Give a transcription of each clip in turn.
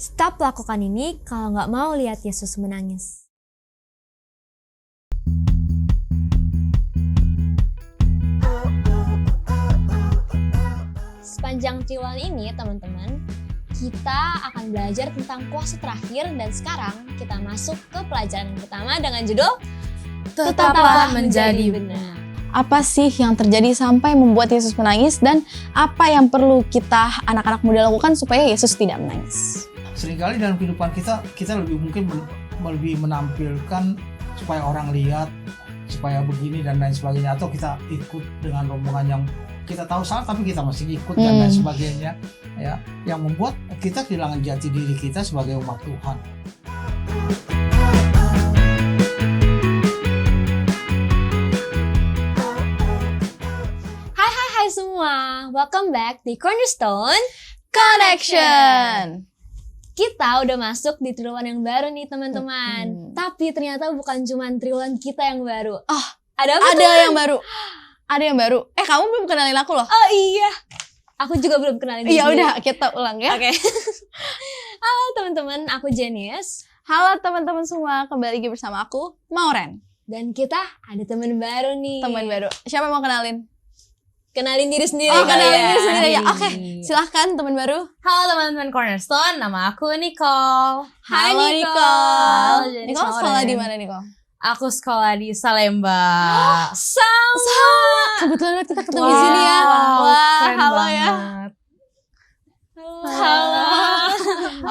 Stop lakukan ini kalau nggak mau lihat Yesus menangis. Sepanjang triwulan ini, teman-teman, kita akan belajar tentang kuasa terakhir dan sekarang kita masuk ke pelajaran yang pertama dengan judul Tetaplah menjadi benar. Apa sih yang terjadi sampai membuat Yesus menangis dan apa yang perlu kita anak-anak muda lakukan supaya Yesus tidak menangis? Seringkali dalam kehidupan kita lebih mungkin lebih menampilkan supaya orang lihat, supaya begini dan lain sebagainya, atau kita ikut dengan rombongan yang kita tahu salah tapi kita masih ikut dan lain sebagainya, ya, yang membuat kita kehilangan jati diri kita sebagai umat Tuhan. Hai semua, welcome back di Cornerstone Connection. Kita udah masuk di triwulan yang baru nih teman-teman. Tapi ternyata bukan cuma triwulan kita yang baru. Ada apa Ada teman? yang baru. Ada yang baru. Kamu belum kenalin aku loh. Oh iya, aku juga belum kenalin diri. Iya udah, kita ulang ya. Oke. Halo teman-teman, aku Janice. Halo teman-teman semua, kembali lagi bersama aku, Mauren. Dan kita ada teman baru nih. Teman baru. Siapa yang mau kenalin? Kenalin diri sendiri Oh, kali kenalin ya. diri sendiri ya. Oke, silahkan teman baru. Halo teman-teman Cornerstone, nama aku Nicole. Hai, Halo Nicole. Jadi Nicole sama sekolah Ren. di mana Nicole? Aku sekolah di Salemba. Sama. Kebetulan banget kita ketemu di sini ya. Wah, keren halo ya. banget. Halo.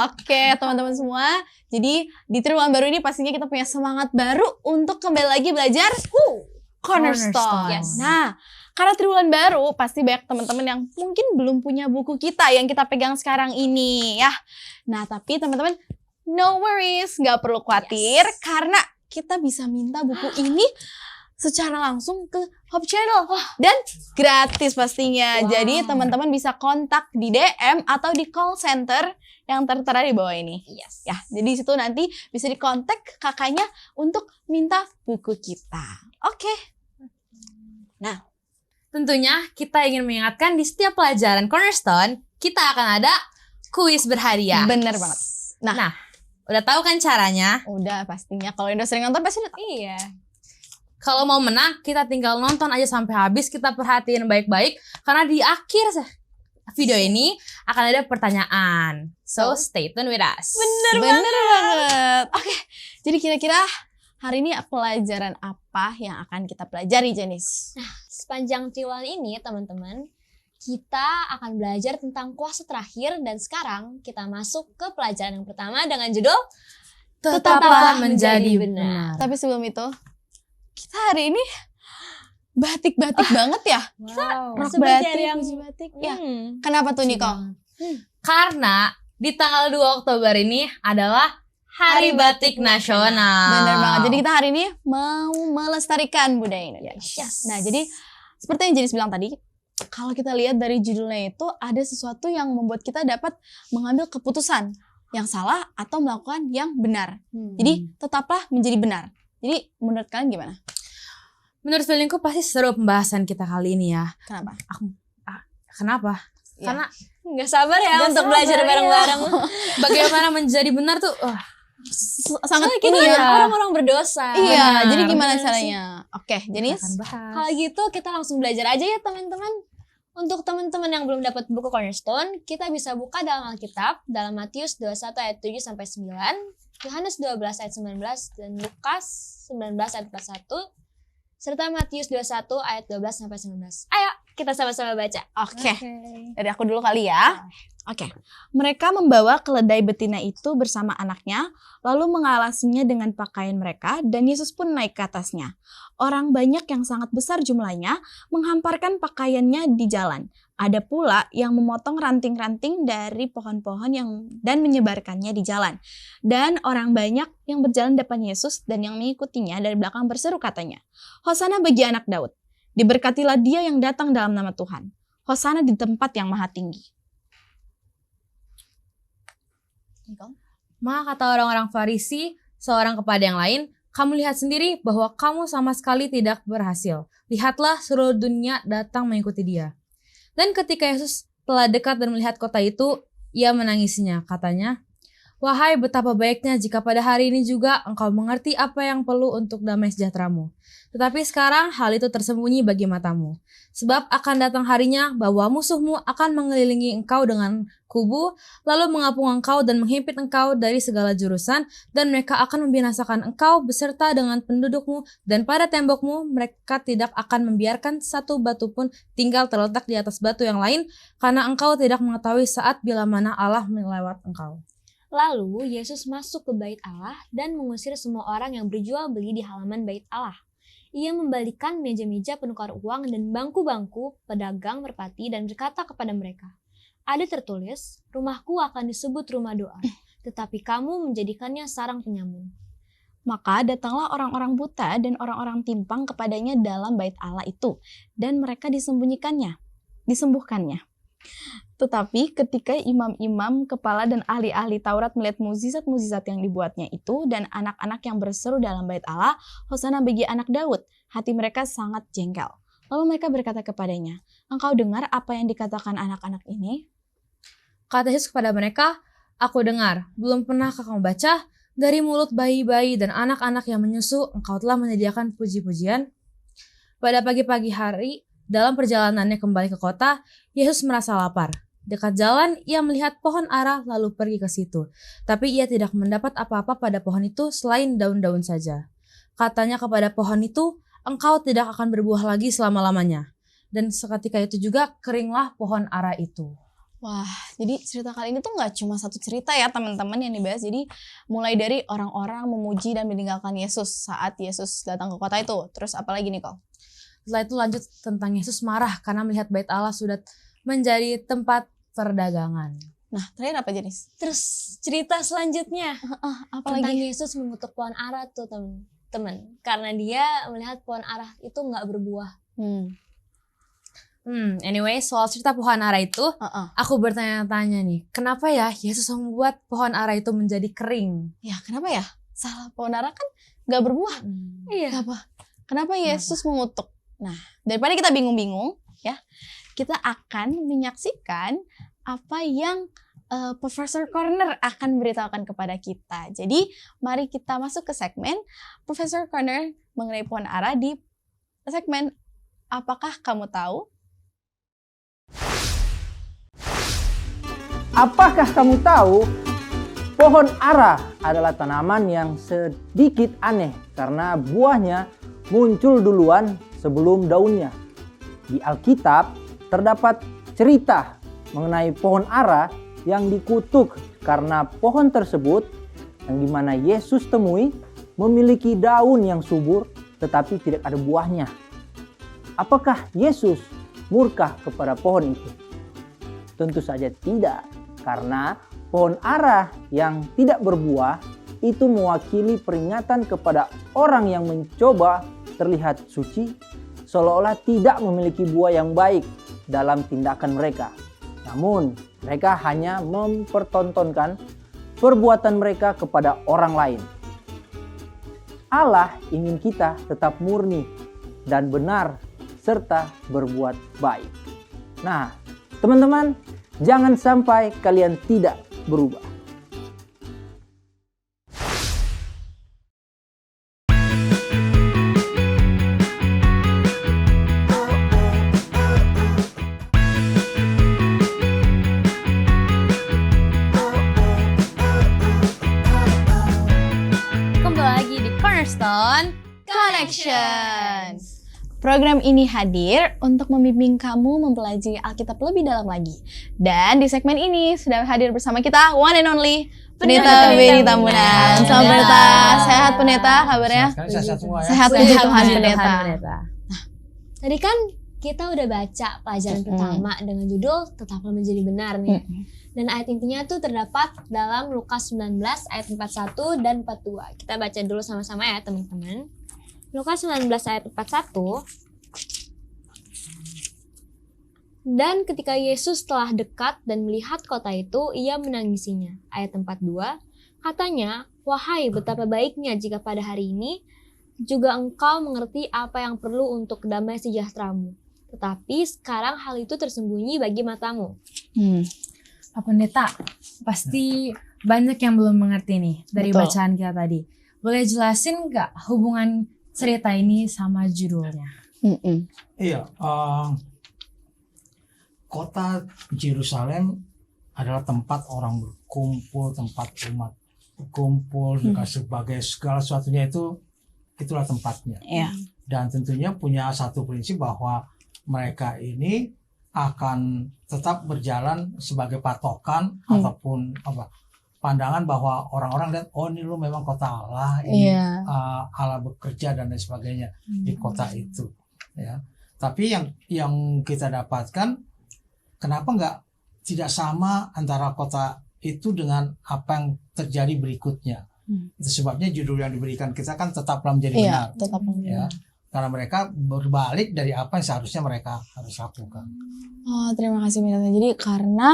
Oke, teman-teman semua. Jadi di triwulan baru ini pastinya kita punya semangat baru untuk kembali lagi belajar Cornerstone. Cornerstone. Yes. Nah, karena triwulan baru pasti banyak teman-teman yang mungkin belum punya buku kita yang kita pegang sekarang ini ya. Nah, tapi teman-teman no worries, nggak perlu khawatir karena kita bisa minta buku ini secara langsung ke Hope Channel dan gratis pastinya. Wow. Jadi teman-teman bisa kontak di DM atau di call center yang tertera di bawah ini. Yes. Ya, jadi di situ nanti bisa dikontak kakaknya untuk minta buku kita. Oke. Tentunya kita ingin mengingatkan di setiap pelajaran Cornerstone, kita akan ada kuis berhadiah. Bener banget. Nah, udah tahu kan caranya? Udah pastinya kalau udah sering nonton pasti udah tahu. Iya. Kalau mau menang, kita tinggal nonton aja sampai habis, kita perhatiin baik-baik. Karena di akhir video ini akan ada pertanyaan. So, stay tune with us. Bener banget. Oke, jadi kira-kira hari ini pelajaran apa yang akan kita pelajari, Janice? Sepanjang triwulan ini, teman-teman, kita akan belajar tentang kuasa terakhir dan sekarang kita masuk ke pelajaran yang pertama dengan judul Tetaplah menjadi benar. Tapi sebelum itu, kita hari ini batik-batik banget ya. Wow. Rok Seperti batik, ada yang baju batik. Ya, kenapa tuh Niko? Karena di tanggal 2 Oktober ini adalah Hari Batik Nasional. Bener banget. Jadi kita hari ini mau melestarikan budaya Indonesia. Yes. Nah, jadi seperti yang Janice bilang tadi, kalau kita lihat dari judulnya itu ada sesuatu yang membuat kita dapat mengambil keputusan yang salah atau melakukan yang benar. Jadi tetaplah menjadi benar. Jadi menurut kalian gimana? Menurut feelingku pasti seru pembahasan kita kali ini ya. Kenapa? Kenapa? Ya. Karena nggak sabar ya Nggak untuk sabar, belajar ya. bareng-bareng. bagaimana menjadi benar tuh Sangat Soalnya kita ini ya. kan orang-orang berdosa. Iya, Benar. jadi gimana Benar caranya? Oke, kita Janice. akan bahas. Kalau gitu kita langsung belajar aja ya teman-teman. Untuk teman-teman yang belum dapat buku Cornerstone, kita bisa buka dalam Alkitab dalam Matius 21 ayat 7 sampai 9, Yohanes 12 ayat 19 dan Lukas 19 ayat 41 serta Matius 21 ayat 12 sampai 19. Ayo kita sama-sama baca. Oke. Dari aku dulu kali ya. Oke. Mereka membawa keledai betina itu bersama anaknya, lalu mengalasinya dengan pakaian mereka, dan Yesus pun naik ke atasnya. Orang banyak yang sangat besar jumlahnya menghamparkan pakaiannya di jalan. Ada pula yang memotong ranting-ranting dari pohon-pohon dan menyebarkannya di jalan. Dan orang banyak yang berjalan depan Yesus dan yang mengikutinya dari belakang berseru katanya, "Hosana bagi anak Daud. Diberkatilah dia yang datang dalam nama Tuhan. Hosana di tempat yang maha tinggi." Maka kata orang-orang Farisi, seorang kepada yang lain, kamu lihat sendiri bahwa kamu sama sekali tidak berhasil. Lihatlah seluruh dunia datang mengikuti dia. Dan ketika Yesus telah dekat dan melihat kota itu, ia menangisinya. Katanya, Wahai betapa baiknya jika pada hari ini juga engkau mengerti apa yang perlu untuk damai sejahteramu. Tetapi sekarang hal itu tersembunyi bagi matamu. Sebab akan datang harinya bahwa musuhmu akan mengelilingi engkau dengan kubu, lalu mengapung engkau dan menghimpit engkau dari segala jurusan, dan mereka akan membinasakan engkau beserta dengan pendudukmu, dan pada tembokmu mereka tidak akan membiarkan satu batu pun tinggal terletak di atas batu yang lain, karena engkau tidak mengetahui saat bila mana Allah melewat engkau. Lalu Yesus masuk ke bait Allah dan mengusir semua orang yang berjual beli di halaman bait Allah. Ia membalikan meja-meja penukar uang dan bangku-bangku pedagang merpati dan berkata kepada mereka, "Ada tertulis, rumahku akan disebut rumah doa, tetapi kamu menjadikannya sarang penyamun." Maka datanglah orang-orang buta dan orang-orang timpang kepadanya dalam bait Allah itu, dan mereka disembuhkannya. Tetapi ketika imam-imam, kepala dan ahli-ahli Taurat melihat mukjizat-mukjizat yang dibuatnya itu dan anak-anak yang berseru dalam bait Allah, "Hosana bagi anak Daud," hati mereka sangat jengkel. Lalu mereka berkata kepadanya, "Engkau dengar apa yang dikatakan anak-anak ini?" Kata Yesus kepada mereka, "Aku dengar, belum pernahkah kamu baca? Dari mulut bayi-bayi dan anak-anak yang menyusu, engkau telah menyediakan puji-pujian." Pada pagi-pagi hari, dalam perjalanannya kembali ke kota, Yesus merasa lapar. Dekat jalan, ia melihat pohon ara lalu pergi ke situ. Tapi ia tidak mendapat apa-apa pada pohon itu selain daun-daun saja. Katanya kepada pohon itu, "Engkau tidak akan berbuah lagi selama-lamanya." Dan seketika itu juga keringlah pohon ara itu. Wah, jadi cerita kali ini tuh nggak cuma satu cerita ya teman-teman yang dibahas. Jadi mulai dari orang-orang memuji dan meninggalkan Yesus saat Yesus datang ke kota itu. Terus apa lagi nih, Kol? Setelah itu lanjut tentang Yesus marah karena melihat bait Allah sudah menjadi tempat perdagangan. Nah, terakhir apa jenis? Terus cerita selanjutnya Apa tentang lagi? Yesus mengutuk pohon ara tuh teman-teman, karena dia melihat pohon ara itu nggak berbuah. Anyway, soal cerita pohon ara itu, aku bertanya-tanya nih, kenapa ya Yesus membuat pohon ara itu menjadi kering? Ya, kenapa ya? Salah, pohon ara kan nggak berbuah. Iya. Kenapa Yesus mengutuk? Nah, daripada kita bingung-bingung, ya, kita akan menyaksikan apa yang Profesor Corner akan beritahukan kepada kita. Jadi, mari kita masuk ke segmen Profesor Corner mengenai pohon ara di segmen Apakah Kamu Tahu? Apakah kamu tahu pohon ara adalah tanaman yang sedikit aneh karena buahnya muncul duluan sebelum daunnya. Di Alkitab terdapat cerita mengenai pohon ara yang dikutuk karena pohon tersebut yang dimana Yesus temui memiliki daun yang subur tetapi tidak ada buahnya. Apakah Yesus murka kepada pohon itu? Tentu saja tidak, karena pohon ara yang tidak berbuah itu mewakili peringatan kepada orang yang mencoba terlihat suci, seolah-olah tidak memiliki buah yang baik dalam tindakan mereka. Namun, mereka hanya mempertontonkan perbuatan mereka kepada orang lain. Allah ingin kita tetap murni dan benar serta berbuat baik. Nah, teman-teman, jangan sampai kalian tidak berubah. Kembali lagi di Cornerstone Connections. Program ini hadir untuk membimbing kamu mempelajari Alkitab lebih dalam lagi. Dan di segmen ini sudah hadir bersama kita one and only Pendeta Benny Tambunan. Selamat Pendeta, sehat Pendeta kabarnya? Sehat semua ya. Sehat puji Tuhan Pendeta. Tadi kan kita udah baca pelajaran pertama dengan judul Tetaplah Menjadi Benar nih. Dan ayat intinya tuh terdapat dalam Lukas 19 ayat 41 dan 42. Kita baca dulu sama-sama ya teman-teman. Lukas 19 ayat 41. Dan ketika Yesus telah dekat dan melihat kota itu, ia menangisinya. Ayat 42. Katanya, "Wahai betapa baiknya jika pada hari ini juga engkau mengerti apa yang perlu untuk damai sejahteramu. Tetapi sekarang hal itu tersembunyi bagi matamu." Pak Pendeta, pasti banyak yang belum mengerti nih dari Betul. bacaan kita tadi. Boleh jelasin nggak hubungan cerita ini sama judulnya? Iya, kota Yerusalem adalah tempat orang berkumpul, tempat umat berkumpul, dengan sebagai segala sesuatunya itulah tempatnya. Iya. Dan tentunya punya satu prinsip bahwa mereka ini akan tetap berjalan sebagai patokan ataupun pandangan bahwa orang-orang lihat, oh ini lu memang kota Allah, ini Iya. Allah bekerja dan lain sebagainya di kota itu, ya. Tapi yang kita dapatkan, kenapa nggak tidak sama antara kota itu dengan apa yang terjadi berikutnya? Itu sebabnya judul yang diberikan kita kan tetaplah menjadi Iya, benar, tetap ya. Karena mereka berbalik dari apa yang seharusnya mereka harus lakukan. Oh, terima kasih Pendeta. Jadi karena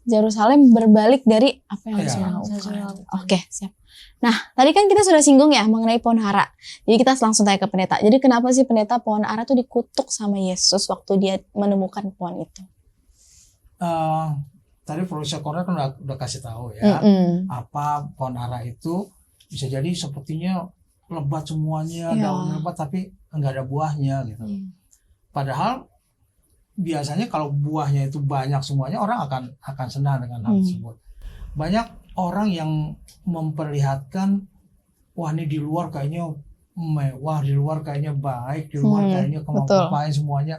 Yerusalem berbalik dari apa yang harus Iya. dilakukan. Oke, siap. Nah, tadi kan kita sudah singgung ya mengenai pohon ara. Jadi kita langsung tanya ke Pendeta. Jadi kenapa sih Pendeta pohon ara itu dikutuk sama Yesus waktu dia menemukan pohon itu? Tadi Profesor Konrad kan udah kasih tahu ya, apa pohon ara itu bisa jadi sepertinya lebat semuanya, Iya. daun lebat tapi enggak ada buahnya gitu. Padahal biasanya kalau buahnya itu banyak semuanya, orang akan senang dengan hal tersebut. Banyak orang yang memperlihatkan, wah ini di luar kayaknya mewah, di luar kayaknya baik, di luar kayaknya kemampuan semuanya.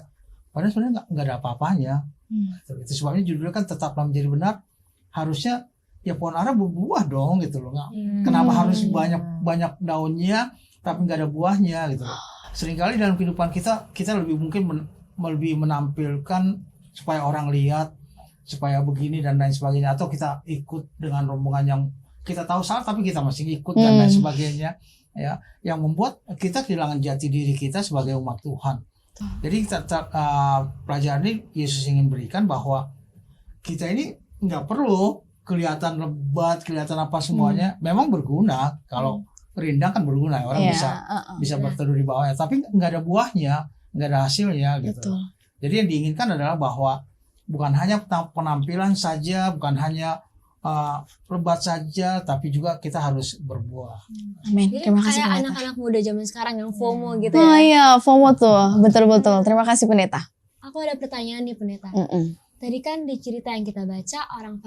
Padahal sebenarnya nggak ada apa-apanya. Itu sebabnya judulnya kan tetaplah menjadi benar. Harusnya ya pohon ara berbuah dong gitu loh. Kenapa harus banyak daunnya tapi nggak ada buahnya gitu loh. Seringkali dalam kehidupan kita lebih mungkin lebih menampilkan supaya orang lihat, supaya begini dan lain sebagainya, atau kita ikut dengan rombongan yang kita tahu salah tapi kita masih ikut dan lain sebagainya, ya, yang membuat kita kehilangan jati diri kita sebagai umat Tuhan. Jadi pelajaran ini Yesus ingin berikan bahwa kita ini nggak perlu kelihatan lebat, kelihatan apa semuanya. Memang berguna, kalau rindang kan berguna, orang bisa berteduh di bawahnya, tapi nggak ada buahnya, nggak ada hasilnya gitu. Betul. Jadi yang diinginkan adalah bahwa bukan hanya penampilan saja, bukan hanya lebat saja, tapi juga kita harus berbuah. Amin. Jadi Terima kasih kayak Pendeta. anak-anak muda zaman sekarang yang FOMO gitu Oh ya. iya, FOMO tuh. Betul-betul. Terima kasih Pendeta. Aku ada pertanyaan nih Pendeta. Tadi kan di cerita yang kita baca, orang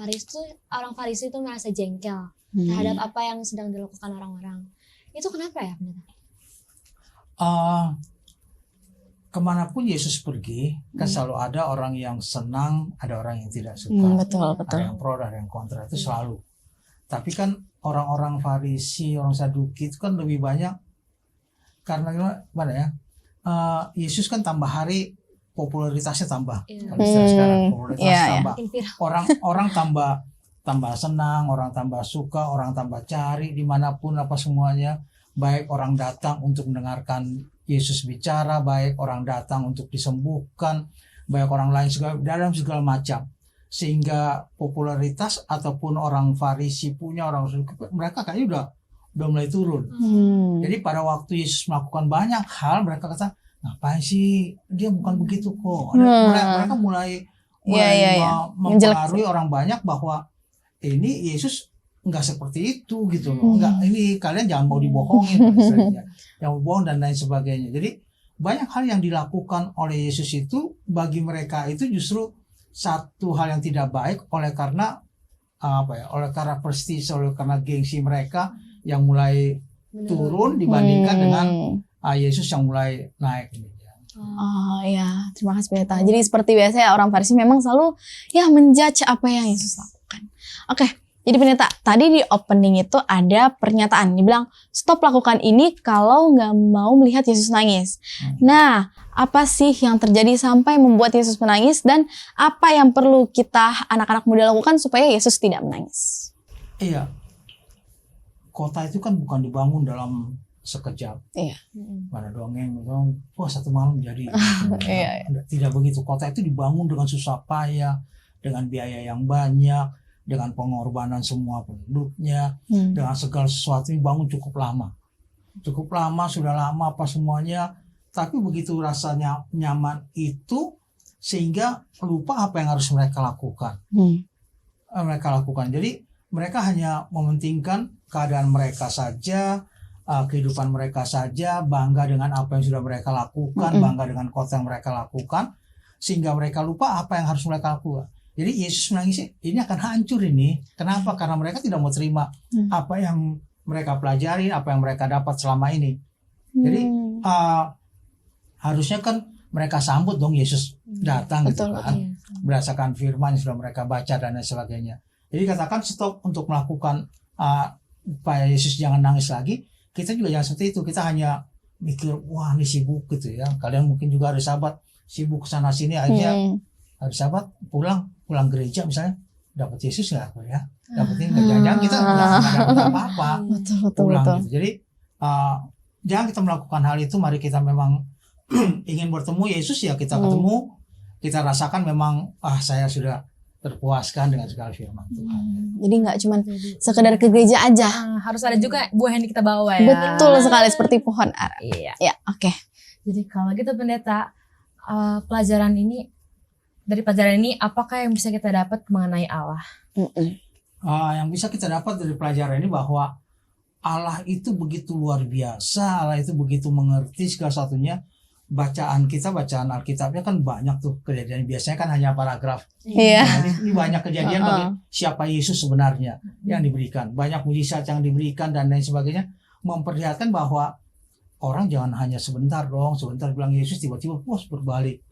Farisi itu merasa jengkel terhadap apa yang sedang dilakukan orang-orang. Itu kenapa ya Pendeta? Kemanapun Yesus pergi, kan selalu ada orang yang senang, ada orang yang tidak suka, Betul. ada yang pro, ada yang kontra, itu selalu. Tapi kan orang-orang Farisi, orang Saduki itu kan lebih banyak, karena gimana ya, Yesus kan tambah hari popularitasnya tambah. Kalau istilah sekarang popularitasnya tambah. Makin viral. Orang tambah senang, orang tambah suka, orang tambah cari dimanapun apa semuanya. Baik orang datang untuk mendengarkan Yesus bicara, baik orang datang untuk disembuhkan, baik orang lain dalam segala macam. Sehingga popularitas ataupun orang Farisi punya, mereka kayaknya udah mulai turun. Jadi pada waktu Yesus melakukan banyak hal, mereka kata, ngapain sih, dia bukan begitu kok. Mereka mulai mempengaruhi orang banyak bahwa ini Yesus nggak seperti itu gitu loh. Nggak, ini kalian jangan mau dibohongin, yang bohong dan lain sebagainya. Jadi banyak hal yang dilakukan oleh Yesus itu bagi mereka itu justru satu hal yang tidak baik, oleh karena oleh karena prestise, oleh karena gengsi mereka yang mulai turun dibandingkan dengan Yesus yang mulai naik. Oh iya, terima kasih Pendeta. Jadi seperti biasa ya, orang Farisi memang selalu ya menjudge apa yang Yesus lakukan. Oke, jadi Pendeta, tadi di opening itu ada pernyataan, dibilang stop lakukan ini kalau nggak mau melihat Yesus nangis. Nah, apa sih yang terjadi sampai membuat Yesus menangis, dan apa yang perlu kita anak-anak muda lakukan supaya Yesus tidak menangis? Iya, kota itu kan bukan dibangun dalam sekejap. Iya. Mana dongeng, wah satu malam jadi. Iya. Tidak begitu. Kota itu dibangun dengan susah payah, dengan biaya yang banyak, dengan pengorbanan semua penduduknya, dengan segala sesuatu dibangun cukup lama. Cukup lama, sudah lama apa semuanya. Tapi begitu rasanya nyaman itu, sehingga lupa apa yang harus mereka lakukan. Mereka lakukan. Jadi mereka hanya mementingkan keadaan mereka saja, kehidupan mereka saja, bangga dengan apa yang sudah mereka lakukan, bangga dengan kota yang mereka lakukan, sehingga mereka lupa apa yang harus mereka lakukan. Jadi Yesus menangis, ini akan hancur ini. Kenapa? Karena mereka tidak mau terima apa yang mereka pelajari, apa yang mereka dapat selama ini. Jadi harusnya kan mereka sambut dong Yesus datang gitu Betul, kan, berdasarkan firman yang sudah mereka baca dan lain sebagainya. Jadi katakan stop untuk melakukan supaya Yesus jangan nangis lagi. Kita juga jangan seperti itu. Kita hanya mikir, wah ini sibuk gitu ya. Kalian mungkin juga ada sahabat sibuk sana sini aja. Ada sahabat pulang gereja misalnya, dapat Yesus nggak aku ya? Dapetin nggak? Jangan-jangan kita nggak dapat apa-apa. Pulang gitu. Jadi jangan kita melakukan hal itu. Mari kita memang ingin bertemu Yesus ya, kita ketemu, kita rasakan memang saya sudah terpuaskan dengan segala firman Tuhan. Jadi nggak cuma sekedar ke gereja aja. Harus ada juga buah yang kita bawa ya. Betul sekali, seperti pohon ara. Iya. Ya, oke. Jadi kalau gitu pendeta, dari pelajaran ini apakah yang bisa kita dapat mengenai Allah? Yang bisa kita dapat dari pelajaran ini bahwa Allah itu begitu luar biasa, Allah itu begitu mengerti segala satunya. Bacaan Alkitabnya kan banyak tuh kejadian, biasanya kan hanya paragraf. Iya. Nah, ini banyak kejadian bagi siapa Yesus sebenarnya yang diberikan, banyak mujizat yang diberikan dan lain sebagainya, memperlihatkan bahwa orang jangan hanya sebentar bilang Yesus, tiba-tiba berbalik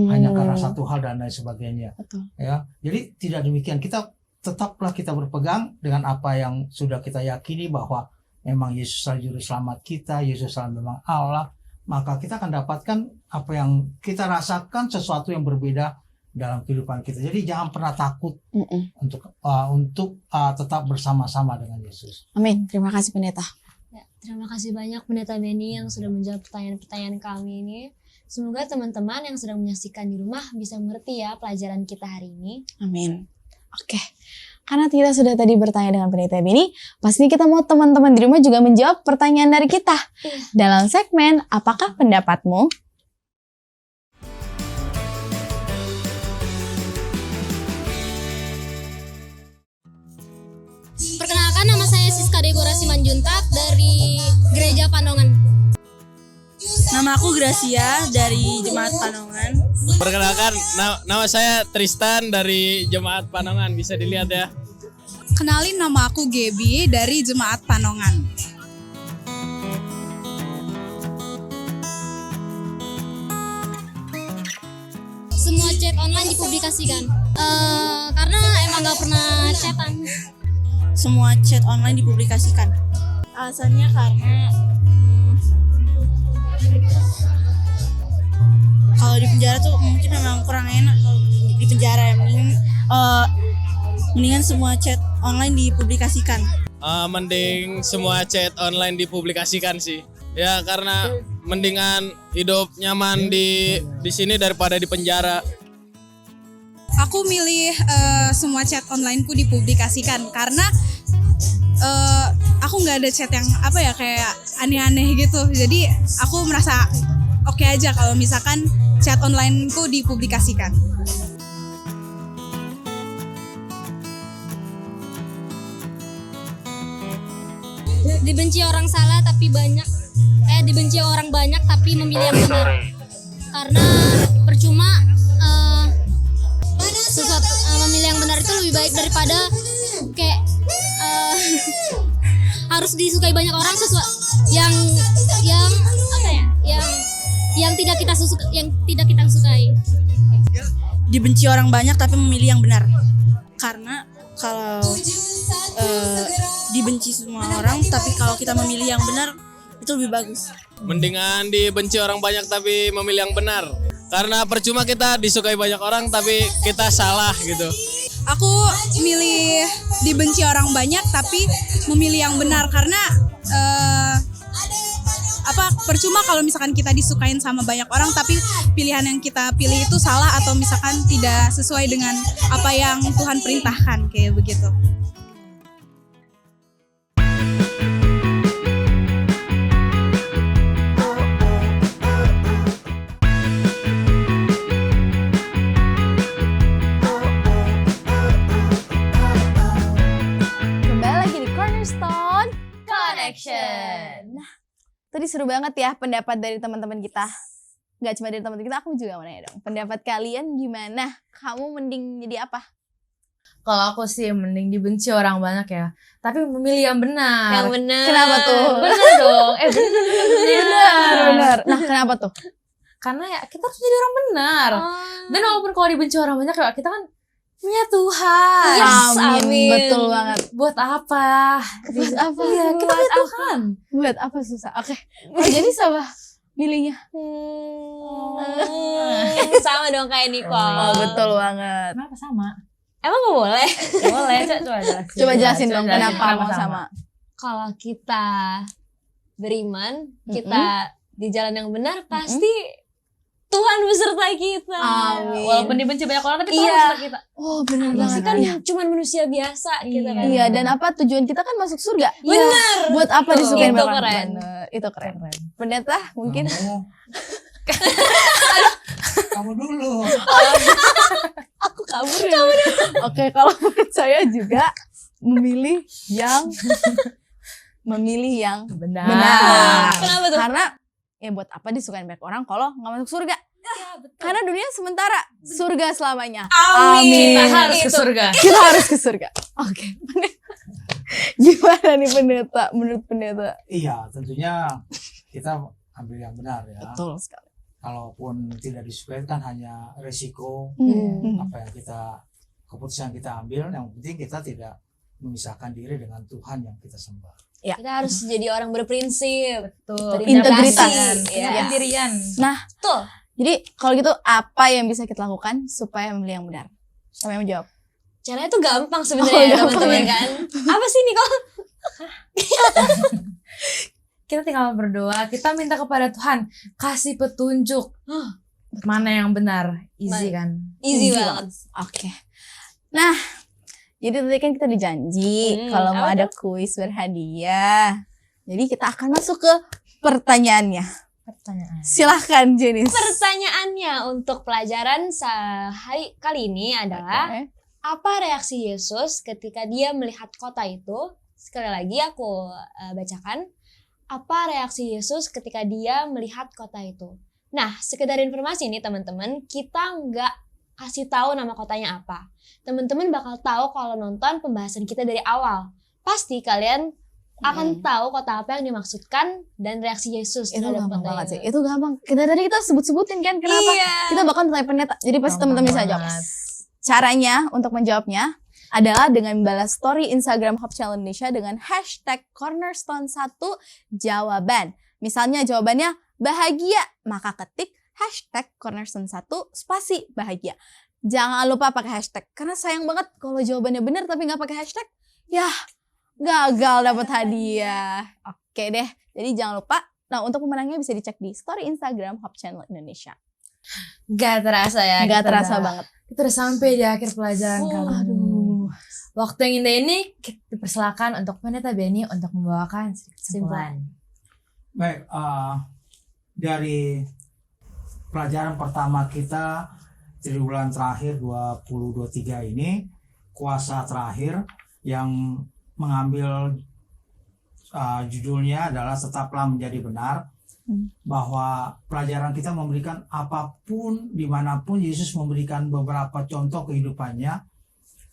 hanya karena satu hal dan lain sebagainya. Betul. Ya, jadi tidak demikian. Kita tetaplah kita berpegang dengan apa yang sudah kita yakini bahwa memang Yesus adalah juru selamat kita, Yesus adalah memang Allah. Maka kita akan dapatkan apa yang kita rasakan, sesuatu yang berbeda dalam kehidupan kita. Jadi jangan pernah takut untuk tetap bersama-sama dengan Yesus. Amin. Terima kasih pendeta. Ya, terima kasih banyak Pendeta Benny yang sudah menjawab pertanyaan-pertanyaan kami ini. Semoga teman-teman yang sedang menyaksikan di rumah bisa mengerti ya pelajaran kita hari ini. Amin. Oke. Karena kita sudah tadi bertanya dengan Pendeta Benny, pasti kita mau teman-teman di rumah juga menjawab pertanyaan dari kita. Dalam segmen Apakah Pendapatmu? Perkenalkan, nama saya Siska Degora Simanjuntak dari Gereja Panongan. Nama aku Gracia dari Jemaat Panongan. Perkenalkan, nama saya Tristan dari Jemaat Panongan, bisa dilihat ya. Kenalin, nama aku Gaby dari Jemaat Panongan. Semua chat online dipublikasikan. Karena emang gak pernah chatan. Semua chat online dipublikasikan. Alasannya karena kalau di penjara tuh mungkin memang kurang enak kalau di penjara ya. Mendingan semua chat online dipublikasikan. Mending semua chat online dipublikasikan sih. Ya karena mendingan hidup nyaman di sini daripada di penjara. Aku milih semua chat onlineku dipublikasikan karena aku nggak ada chat yang kayak aneh-aneh gitu. Jadi aku merasa oke aja kalau misalkan chat onlineku dipublikasikan. Dibenci orang salah tapi dibenci orang banyak tapi memilih yang benar. Karena percuma memilih yang benar itu lebih baik daripada kayak harus disukai banyak orang yang tidak kita sukai. Dibenci orang banyak tapi memilih yang benar. Karena kalau dibenci semua orang tapi kalau kita memilih yang benar itu lebih bagus. Mendingan dibenci orang banyak tapi memilih yang benar. Karena percuma kita disukai banyak orang tapi kita salah gitu. Aku milih dibenci orang banyak tapi memilih yang benar karena percuma kalau misalkan kita disukain sama banyak orang tapi pilihan yang kita pilih itu salah atau misalkan tidak sesuai dengan apa yang Tuhan perintahkan, kayak begitu. Cornerstone Connection. Nah, tadi seru banget ya pendapat dari teman-teman kita. Gak cuma dari teman-teman kita, aku juga mau nanya dong. Pendapat kalian gimana? Kamu mending jadi apa? Kalau aku sih mending dibenci orang banyak ya. Tapi memilih yang benar. Yang benar. Kenapa tuh? Benar dong. Benar. Nah, kenapa tuh? Karena ya kita harus jadi orang benar. Dan walaupun kalau dibenci orang banyak ya kita kan punya Tuhan. Yes, amin. Betul banget. Buat apa? Buat apa? Iya, kita Buat punya apa? Tuhan. Buat apa susah? Oke. Oh, jadi sama milihnya. Sama dong kayak Nicole. Oh, betul banget. Kenapa sama? Emang gak boleh? Boleh, coba jelasin. Coba jelasin dong kenapa mau sama. Kalau kita beriman, kita di jalan yang benar, pasti Tuhan beserta kita. Amin. Walaupun dibenci banyak orang tapi Tuhan Iya. beserta kita. Oh, benar Pasti banget. kan Iya. cuma manusia biasa kita kan. Iya, dan apa tujuan kita kan masuk surga. Bener. Buat apa Betul. disukain Itu orang? keren. Bener. Itu keren. Pendeta mungkin. Kamu dulu. Aku kabur ya. Oke, kalau menurut saya juga memilih yang Benar. benar. Kenapa tuh? Karena ya buat apa disukain banyak orang kalau nggak masuk surga? Karena dunia sementara, surga selamanya. Amin. Kita harus ke surga. Kita harus ke surga. Oke. Gimana nih pendeta? Menurut pendeta? Iya, tentunya kita ambil yang benar ya. Betul sekali. Kalaupun tidak disukai kan hanya resiko apa yang keputusan kita ambil. Yang penting kita tidak memisahkan diri dengan Tuhan yang kita sembah. Kita harus jadi orang berprinsip. Betul. Integritas. Iya. Pendirian. Nah, Betul. jadi kalau gitu apa yang bisa kita lakukan supaya memilih yang benar? Siapa yang menjawab? Caranya tuh gampang sebenarnya gampang teman-teman ya. kan. Apa sih Nicole? Kita tinggal berdoa, kita minta kepada Tuhan kasih petunjuk. Mana yang benar? Easy kan? Easy Easy banget. Oke. Nah, jadi tadi kan kita dijanji kalau mau apa ada kuis berhadiah. Jadi kita akan masuk ke pertanyaannya. Pertanyaan. Silahkan Jenis. Pertanyaannya untuk pelajaran hari kali ini adalah Oke. apa reaksi Yesus ketika dia melihat kota itu? Sekali lagi aku bacakan. Apa reaksi Yesus ketika dia melihat kota itu? Nah, sekedar informasi nih teman-teman, kita nggak kasih tahu nama kotanya apa. Teman-teman bakal tahu kalau nonton pembahasan kita dari awal. Pasti kalian akan tahu kota apa yang dimaksudkan dan reaksi Yesus Itu terhadap gampang kota banget sih. itu. Itu gampang. Tadi kita sebut-sebutin kan kenapa? Iya. Kita bakal tanya pendeta. Jadi pasti teman-teman bisa jawab. Caranya untuk menjawabnya adalah dengan balas story Instagram Hope Channel Indonesia dengan hashtag Cornerstone1 jawaban. Misalnya jawabannya bahagia, maka ketik hashtag Cornerstone1 spasi bahagia. Jangan lupa pakai hashtag, karena sayang banget kalau jawabannya benar tapi nggak pakai hashtag, ya gagal dapat hadiah. Oke deh, jadi jangan lupa. Nah, untuk pemenangnya bisa dicek di story Instagram Hope Channel Indonesia. Gak terasa ya. Nggak kita terasa udah- banget. Kita udah sampai di akhir pelajaran kali ini. Waktu yang indah ini kita dipersilakan untuk Pendeta Benny untuk membawakan kesimpulan. Baik, dari pelajaran pertama kita triwulan terakhir 2023 ini, kuasa terakhir yang mengambil judulnya adalah tetaplah menjadi benar, bahwa pelajaran kita memberikan apapun dimanapun Yesus memberikan beberapa contoh kehidupannya,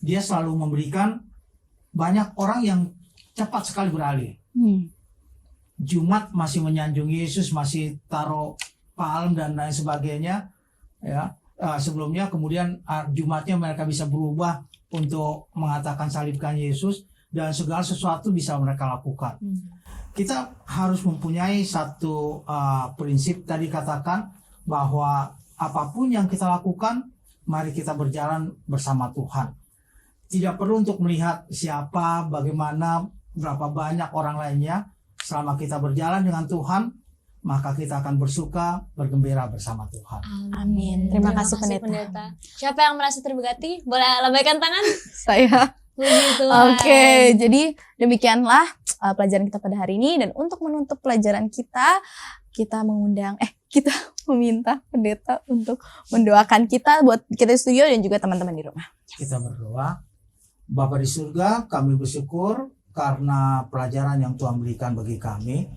dia selalu memberikan banyak orang yang cepat sekali beralih. Jumat masih menyanjung Yesus, masih taruh palm dan lain sebagainya, ya. Sebelumnya kemudian Jumatnya mereka bisa berubah untuk mengatakan salibkan Yesus, dan segala sesuatu bisa mereka lakukan. Kita harus mempunyai satu prinsip tadi katakan, bahwa apapun yang kita lakukan, mari kita berjalan bersama Tuhan. Tidak perlu untuk melihat siapa, bagaimana, berapa banyak orang lainnya. Selama kita berjalan dengan Tuhan, maka kita akan bersuka, bergembira bersama Tuhan. Amin. Terima kasih pendeta. Siapa yang merasa terberkati? Boleh lambaikan tangan? Saya. Puji Tuhan. Oke, jadi demikianlah pelajaran kita pada hari ini, dan untuk menutup pelajaran kita meminta pendeta untuk mendoakan kita buat kita di studio dan juga teman-teman di rumah. Kita berdoa. Bapa di surga, kami bersyukur karena pelajaran yang Tuhan berikan bagi kami.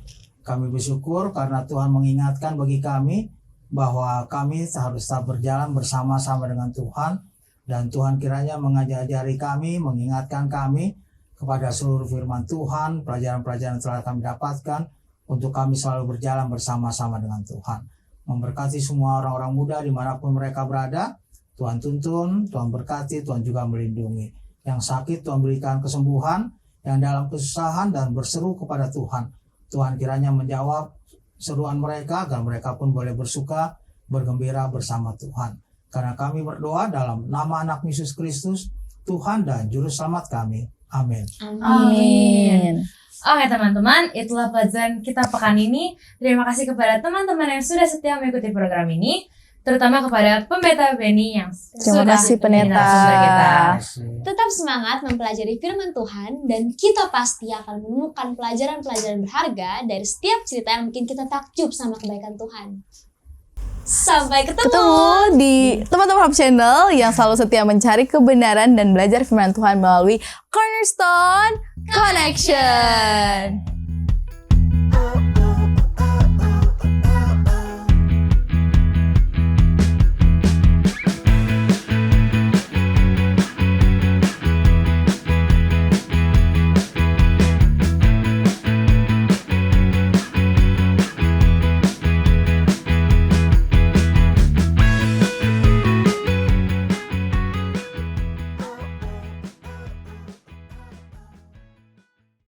Kami bersyukur karena Tuhan mengingatkan bagi kami bahwa kami harus tetap berjalan bersama-sama dengan Tuhan. Dan Tuhan kiranya mengajari kami, mengingatkan kami kepada seluruh firman Tuhan, pelajaran-pelajaran yang telah kami dapatkan, untuk kami selalu berjalan bersama-sama dengan Tuhan. Memberkati semua orang-orang muda dimanapun mereka berada. Tuhan tuntun, Tuhan berkati, Tuhan juga melindungi. Yang sakit Tuhan berikan kesembuhan, yang dalam kesusahan dan berseru kepada Tuhan. Tuhan kiranya menjawab seruan mereka agar mereka pun boleh bersuka, bergembira bersama Tuhan. Karena kami berdoa dalam nama anak Yesus Kristus, Tuhan dan Juru Selamat kami. Amin. Amin. Oke teman-teman, itulah pelajaran kita pekan ini. Terima kasih kepada teman-teman yang sudah setia mengikuti program ini, terutama kepada Pendeta Benny yang Terima sudah kasih, menjadi Pendeta. narasumber kita. Tetap semangat mempelajari firman Tuhan dan kita pasti akan menemukan pelajaran-pelajaran berharga dari setiap cerita yang bikin kita takjub sama kebaikan Tuhan. Sampai Ketemu di teman-teman Hub Channel yang selalu setia mencari kebenaran dan belajar firman Tuhan melalui Cornerstone Connection.